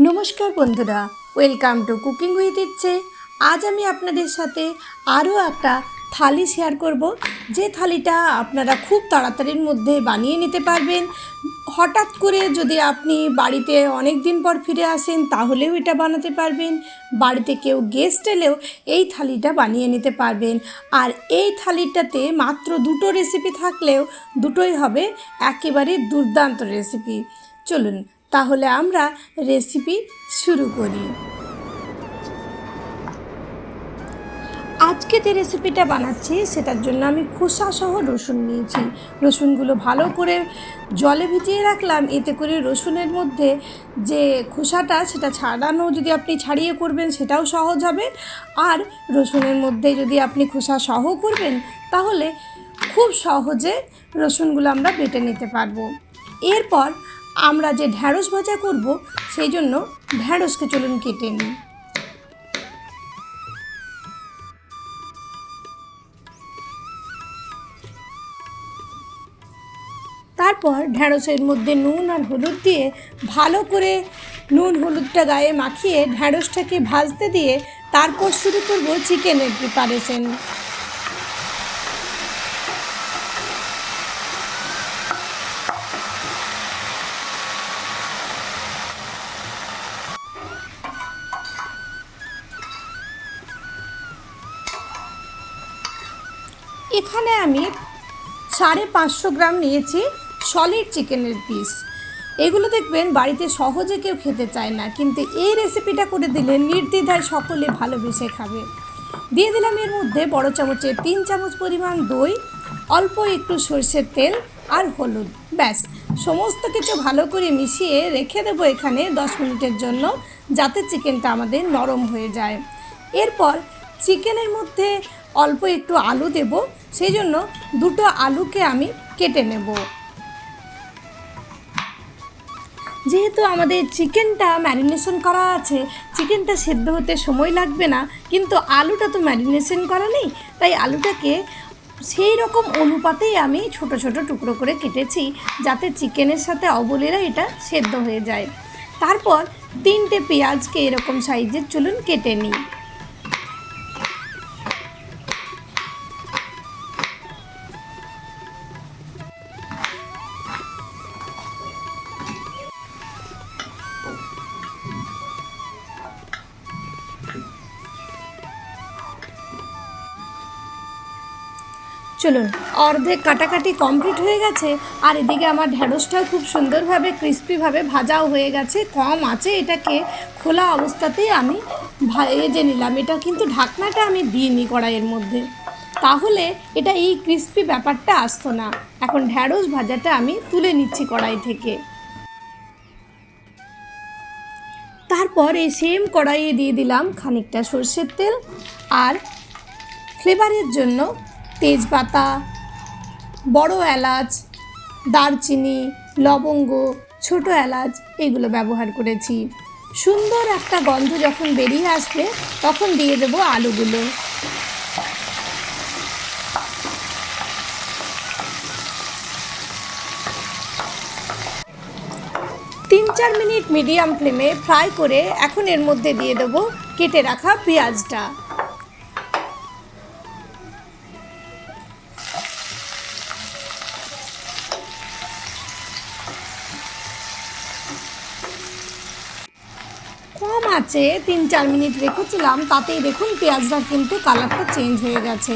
নমস্কার বন্ধুরা, welcome to cooking with ইচ্ছে। আজ আমি আপনাদের সাথে আরও একটা থালি শেয়ার করব, যে থালিটা আপনারা খুব তাড়াতাড়ির মধ্যে বানিয়ে নিতে পারবেন। হঠাৎ করে যদি আপনি বাড়িতে অনেক দিন পর ফিরে আসেন তাহলেও এটা বানাতে পারবেন। বাড়িতে কেউ গেস্ট এলেও এই থালিটা বানিয়ে নিতে পারবেন। আর এই থালিটাতে মাত্র দুটো রেসিপি থাকলেও দুটোই হবে একেবারে দুর্দান্ত রেসিপি। চলুন তাহলে আমরা রেসিপি শুরু করি। আজকে যে রেসিপিটা বানাচ্ছি সেটার জন্য আমি খোসাসহ রসুন নিয়েছি। রসুনগুলো ভালো করে জলে ভিজিয়ে রাখলাম, এতে করে রসুনের মধ্যে যে খোসাটা সেটা ছাড়ানো যদি আপনি ছাড়িয়ে করবেন সেটাও সহজ হবে। আর রসুনের মধ্যে যদি আপনি খোসা সহ করবেন তাহলে খুব সহজে রসুনগুলো আমরা বেটে নিতে পারবো। এরপর আমরা যে ঢ্যাঁড়স ভাজা করব সেই জন্য ঢ্যাঁড়সকে চলুন কেটে নিই। তারপর ঢ্যাঁড়সের মধ্যে নুন আর হলুদ দিয়ে ভালো করে নুন হলুদটা গায়ে মাখিয়ে ঢ্যাঁড়সটাকে ভাজতে দিয়ে তারপর শুরু করব চিকেনের প্রিপারেশন। এখানে আমি 550 গ্রাম নিয়েছি সলিড চিকেনের পিস। এগুলো দেখবেন বাড়িতে সহজে কেউ খেতে চায় না, কিন্তু এই রেসিপিটা করে দিলে নির্দ্বিধায় সকলে ভালোবেসে খাবে। দিয়ে দিলাম এর মধ্যে বড় চামচের 3 চামচ পরিমাণ দই, অল্প একটু সরষের তেল আর হলুদ। ব্যাস, সমস্ত কিছু ভালো করে মিশিয়ে রেখে দেবো এখানে 10 মিনিটের জন্য, যাতে চিকেনটা আমাদের নরম হয়ে যায়। এরপর চিকেনের মধ্যে অল্প একটু আলু দেব, সেই জন্য দুটো আলুকে আমি কেটে নেব। যেহেতু আমাদের চিকেনটা ম্যারিনেশন করা আছে, চিকেনটা সেদ্ধ হতে সময় লাগবে না, কিন্তু আলুটা তো ম্যারিনেশন করা নেই, তাই আলুটাকে সেই রকম অনুপাতেই আমি ছোট ছোট টুকরো করে কেটেছি, যাতে চিকেনের সাথে অবলীলা এটা সেদ্ধ হয়ে যায়। তারপর 3টে পেঁয়াজকে এরকম সাইজের চলুন কেটে নিই। চলুন, অর্ধেক কাটাকাটি কমপ্লিট হয়ে গেছে, আর এদিকে আমার ঢ্যাঁড়সটাও খুব সুন্দরভাবে ক্রিস্পিভাবে ভাজাও হয়ে গেছে। কম আছে, এটাকে খোলা অবস্থাতেই আমি ভেজে নিলাম। এটা কিন্তু ঢাকনাটা আমি দিইনি কড়াইয়ের মধ্যে, তাহলে এটা এই ক্রিস্পি ব্যাপারটা আসতো না। এখন ঢ্যাঁড়স ভাজাটা আমি তুলে নিচ্ছি কড়াই থেকে। তারপর এই সেম কড়াইয়ে দিয়ে দিলাম খানিকটা সরষের তেল, আর ফ্লেভারের জন্য তেজপাতা, বড় এলাচ, দারচিনি, লবঙ্গ, ছোট এলাচ এগুলো ব্যবহার করেছি। সুন্দর একটা গন্ধ যখন বেরিয়ে আসবে তখন দিয়ে দেবো আলুগুলো। তিন 4 মিনিট মিডিয়াম ফ্লেমে ফ্রাই করে এখন এর মধ্যে দিয়ে দেবো কেটে রাখা পেঁয়াজটা। কম আছে 3-4 মিনিট রেখেছিলাম, তাতেই দেখুন পেঁয়াজটা কিন্তু কালারটা চেঞ্জ হয়ে গেছে।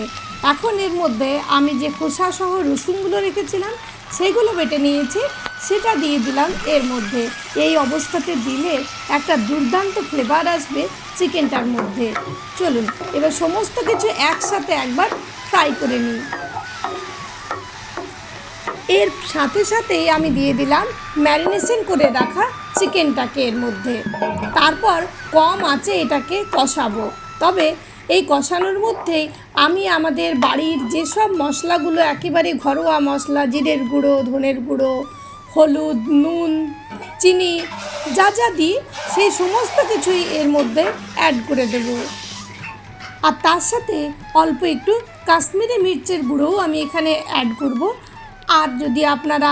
এখন এর মধ্যে আমি যে খোসাসহ রসুনগুলো রেখেছিলাম সেইগুলো বেটে নিয়েছি, সেটা দিয়ে দিলাম এর মধ্যে। এই অবস্থাতে দিলে একটা দুর্দান্ত ফ্লেভার আসবে চিকেনটার মধ্যে। চলুন এবার সমস্ত কিছু একসাথে একবার ফ্রাই করে নিই। এর সাথে সাথেই আমি দিয়ে দিলাম ম্যারিনেশন করে রাখা চিকেনটাকে এর মধ্যে। তারপর কম আঁচে এটাকে কষাবো। তবে এই কষানোর মধ্যেই আমি আমাদের বাড়ির যেসব মশলাগুলো একেবারে ঘরোয়া মশলা, জিরের গুঁড়ো, ধনের গুঁড়ো, হলুদ, নুন, চিনি যা যা দিই সেই সমস্ত কিছুই এর মধ্যে অ্যাড করে দেব। আর তার সাথে অল্প একটু কাশ্মীরি মির্চের গুঁড়োও আমি এখানে অ্যাড করব। আর যদি আপনারা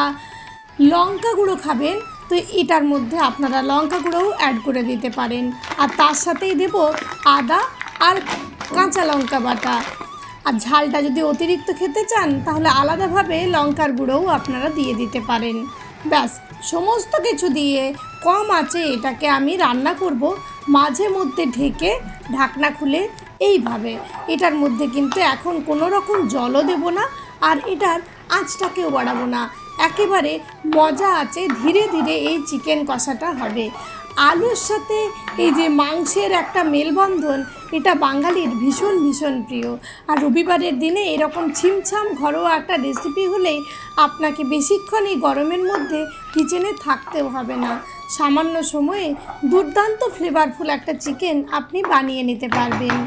লঙ্কা গুঁড়ো খাবেন তো এটার মধ্যে আপনারা লঙ্কা গুঁড়োও অ্যাড করে দিতে পারেন। আর তার সাথেই দেব আদা আর কাঁচা লঙ্কা বাটা। আর ঝালটা যদি অতিরিক্ত খেতে চান তাহলে আলাদাভাবে লঙ্কার গুঁড়োও আপনারা দিয়ে দিতে পারেন। ব্যাস, সমস্ত কিছু দিয়ে কম আঁচে এটাকে আমি রান্না করব, মাঝে মধ্যে ঢেকে ঢাকনা খুলে। এইভাবে এটার মধ্যে কিন্তু এখন কোনো রকম জলও দেব না, আর এটার আঁচটাকেও বাড়াবো না। একেবারে মজা আছে, ধীরে ধীরে এই চিকেন কষাটা হবে। আলুর সাথে এই যে মাংসের একটা মেলবন্ধন, এটা বাঙালির ভীষণ ভীষণ প্রিয়। আর রবিবারের দিনে এরকম ছিমছাম ঘরোয়া একটা রেসিপি হলেই আপনাকে বেশিক্ষণ এই গরমের মধ্যে কিচেনে থাকতেও হবে না। সামান্য সময়ে দুর্দান্ত ফ্লেভারফুল একটা চিকেন আপনি বানিয়ে নিতে পারবেন।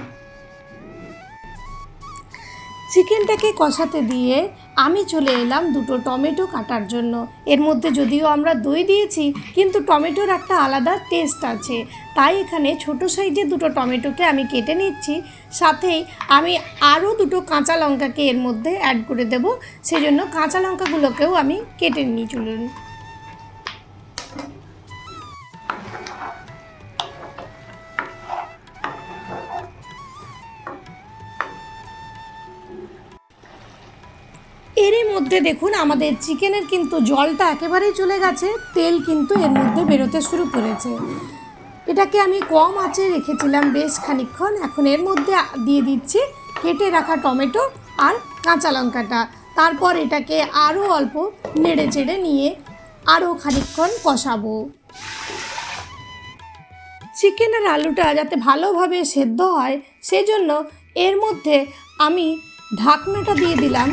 চিকেনটাকে কষাতে দিয়ে আমি চলে এলাম দুটো টমেটো কাটার জন্য। এর মধ্যে যদিও আমরা দই দিয়েছি, কিন্তু টমেটোর একটা আলাদা টেস্ট আছে, তাই এখানে ছোটো সাইজের দুটো টমেটোকে আমি কেটে নিচ্ছি। সাথেই আমি আরও দুটো কাঁচা লঙ্কাকে এর মধ্যে অ্যাড করে দেব, সেজন্য কাঁচা লঙ্কাগুলোকেও আমি কেটে নিয়ে চলুন। এরই মধ্যে দেখুন আমাদের চিকেনের কিন্তু জলটা একেবারেই চলে গেছে, তেল কিন্তু এর মধ্যে বেরোতে শুরু করেছে। এটাকে আমি কম আঁচে রেখেছিলাম বেশ খানিকক্ষণ। এখন এর মধ্যে দিয়ে দিচ্ছি কেটে রাখা টমেটো আর কাঁচা লঙ্কাটা। তারপর এটাকে আরও অল্প নেড়ে চেড়ে নিয়ে আরও খানিকক্ষণ কষাবো। চিকেনের আলুটা যাতে ভালোভাবে সেদ্ধ হয় সেজন্য এর মধ্যে আমি ঢাকনাটা দিয়ে দিলাম।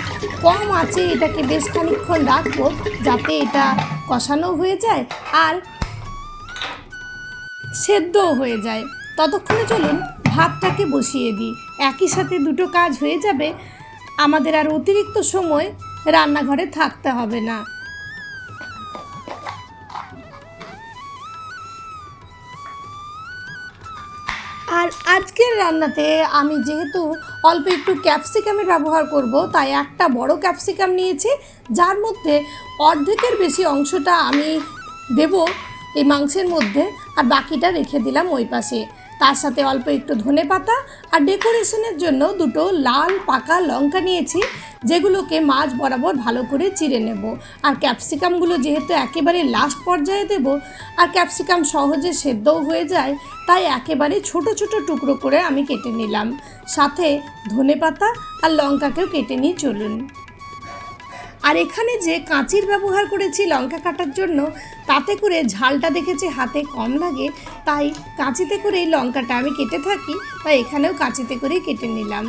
কম আঁচে এটাকে বেশ খানিকক্ষণ রাখবো যাতে এটা কষানো হয়ে যায় আর সেদ্ধও হয়ে যায়। ততক্ষণে চলুন ভাতটাকে বসিয়ে দিই, একই সাথে দুটো কাজ হয়ে যাবে, আমাদের আর অতিরিক্ত সময় রান্নাঘরে থাকতে হবে না। আর আজকের রান্নাতে আমি যেহেতু অল্প একটু ক্যাপসিকামের ব্যবহার করব, তাই একটা বড় ক্যাপসিকাম নিয়েছি, যার মধ্যে অর্ধেকের বেশি অংশটা আমি দেব এই মাংসের মধ্যে, আর বাকিটা রেখে দিলাম ওই পাশে। তার সাথে অল্প একটু ধনেপাতা আর ডেকোরেশনের জন্য দুটো লাল পাকা লঙ্কা নিয়েছি, যেগুলোকে মাঝ বরাবর ভালো করে চিড়ে নেব। আর ক্যাপসিকামগুলো যেহেতু একেবারে লাস্ট পর্যায়ে দেব, আর ক্যাপসিকাম সহজে সেদ্ধও হয়ে যায়, তাই একেবারে ছোট ছোট টুকরো করে আমি কেটে নিলাম। সাথে ধনেপাতা আর লঙ্কাকেও কেটে নিয়ে চলুন। আর এখানে যে কাঁচির ব্যবহার করেছি লঙ্কা কাটার জন্য, তাতে করে ঝালটা দেখেছি হাতে কম লাগে, তাই কাঁচিতে করেই লঙ্কাটা আমি কেটে থাকি, তাই এখানেও কাঁচিতে করেই কেটে নিলাম।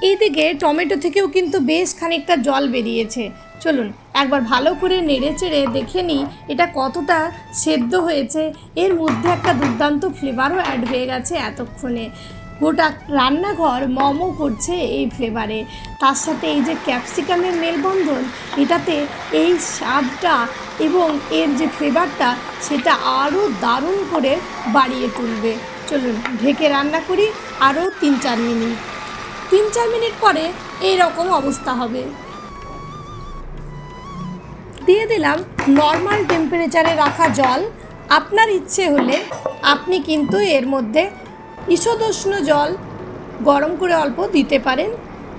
এইদিকে টমেটো থেকেও কিন্তু বেশ খানিকটা জল বেরিয়েছে। চলুন একবার ভালো করে নেড়ে চেড়ে দেখে নিই এটা কতটা সেদ্ধ হয়েছে। এর মধ্যে একটা দুর্দান্ত ফ্লেভারও অ্যাড হয়ে গেছে এতক্ষণে। গোটা রান্নাঘর মমো করছে এই ফ্লেভারে। তার সাথে এই যে ক্যাপসিকামের মেলবন্ধন, এটাতে এই স্বাদটা এবং এর যে ফ্লেভারটা সেটা আরও দারুণ করে বাড়িয়ে তুলবে। চলুন ঢেকে রান্না করি আরও 3-4 মিনিট। 3-4 মিনিট পরে এই রকম অবস্থা হবে। দিয়ে দিলাম নর্মাল টেম্পারেচারে রাখা জল। আপনার ইচ্ছে হলে আপনি কিন্তু এর মধ্যে ঈষদুষ্ণ জল গরম করে অল্প দিতে পারেন।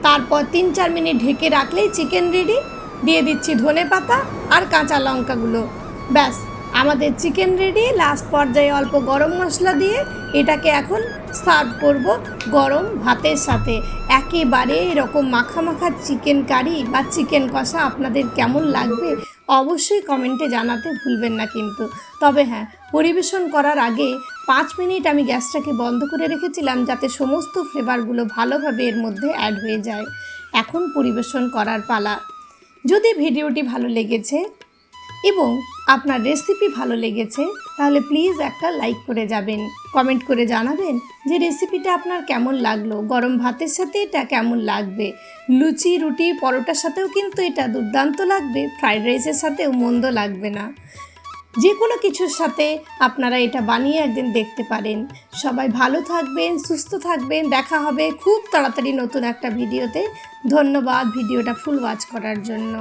তারপর 3-4 মিনিট ঢেকে রাখলেই চিকেন রেডি। দিয়ে দিচ্ছি ধনেপাতা আর কাঁচা লঙ্কাগুলো। ব্যাস আমাদের চিকেন রেডি। লাস্ট পর্যায়ে অল্প গরম মশলা দিয়ে এটাকে এখন সার্ভ করব গরম ভাতের সাথে। একেবারে এরকম মাখা মাখা চিকেন কারি বা চিকেন কষা আপনাদের কেমন লাগবে অবশ্যই কমেন্টে জানাতে ভুলবেন না কিন্তু। তবে হ্যাঁ, পরিবেশন করার আগে 5 মিনিট আমি গ্যাসটাকে বন্ধ করে রেখেছিলাম যাতে সমস্ত ফ্লেভারগুলো ভালোভাবে এর মধ্যে অ্যাড হয়ে যায়। এখন পরিবেশন করার পালা। যদি ভিডিওটি ভালো লেগেছে এবং আপনার রেসিপি ভালো লেগেছে তাহলে প্লিজ একটা লাইক করে যাবেন, কমেন্ট করে জানাবেন যে রেসিপিটা আপনার কেমন লাগলো। গরম ভাতের সাথে এটা কেমন লাগবে, লুচি রুটি পরোটার সাথেও কিন্তু এটা দুর্দান্ত লাগবে, ফ্রাইড রাইসের সাথেও মন্দ লাগবে না। যে কোনো কিছুর সাথে আপনারা এটা বানিয়ে একদিন দেখতে পারেন। সবাই ভালো থাকবেন, সুস্থ থাকবেন। দেখা হবে খুব তাড়াতাড়ি নতুন একটা ভিডিওতে। ধন্যবাদ ভিডিওটা ফুল ওয়াচ করার জন্য।